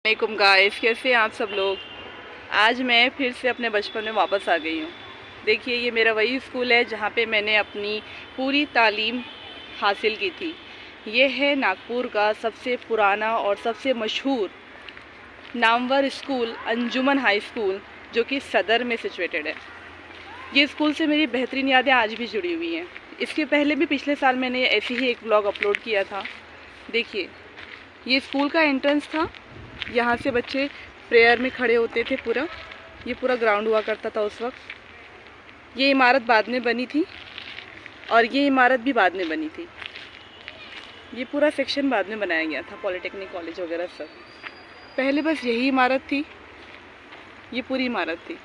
वालेकुम गाइस, कैसे हैं आप सब लोग। आज मैं फिर से अपने बचपन में वापस आ गई हूँ। देखिए, ये मेरा वही स्कूल है जहाँ पे मैंने अपनी पूरी तालीम हासिल की थी। ये है नागपुर का सबसे पुराना और सबसे मशहूर नामवर स्कूल अंजुमन हाई स्कूल, जो कि सदर में सिचुएटेड है। ये स्कूल से मेरी बेहतरीन यादें आज भी जुड़ी हुई हैं। इसके पहले भी पिछले साल मैंने ऐसे ही एक ब्लॉग अपलोड किया था। देखिए, ये स्कूल का एंट्रेंस था। यहाँ से बच्चे प्रेयर में खड़े होते थे। ये पूरा ग्राउंड हुआ करता था उस वक्त। ये इमारत बाद में बनी थी और ये इमारत भी बाद में बनी थी। ये पूरा सेक्शन बाद में बनाया गया था, पॉलिटेक्निक कॉलेज वगैरह सब। पहले बस यही इमारत थी, ये पूरी इमारत थी।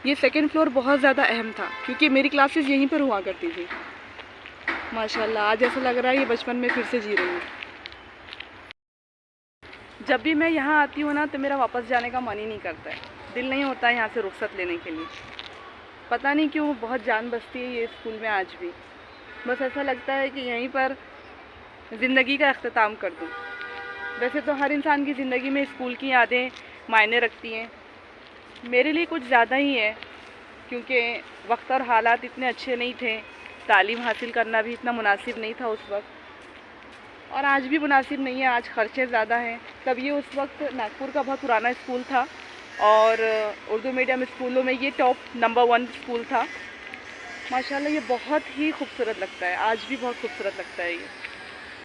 ये सेकंड फ्लोर बहुत ज़्यादा अहम था क्योंकि मेरी क्लासेस यहीं पर हुआ करती थी। माशाल्लाह, आज ऐसा लग रहा है ये बचपन में फिर से जी रही हूँ। जब भी मैं यहाँ आती हूँ ना, तो मेरा वापस जाने का मन ही नहीं करता है। दिल नहीं होता है यहाँ से रुखसत लेने के लिए। पता नहीं क्यों, बहुत जान बसती है ये स्कूल में आज भी। बस ऐसा लगता है कि यहीं पर ज़िंदगी का अख्तिताम कर दूँ। वैसे तो हर इंसान की ज़िंदगी में स्कूल की यादें मायने रखती हैं। मेरे लिए कुछ ज़्यादा ही है, क्योंकि वक्त और हालात इतने अच्छे नहीं थे। तालीम हासिल करना भी इतना मुनासिब नहीं था उस वक्त, और आज भी मुनासिब नहीं है। आज ख़र्चे ज़्यादा हैं। तब ये उस वक्त नागपुर का बहुत पुराना स्कूल था और उर्दू मीडियम स्कूलों में ये टॉप नंबर 1 स्कूल था। माशाल्लाह, ये बहुत ही खूबसूरत लगता है। आज भी बहुत खूबसूरत लगता है ये।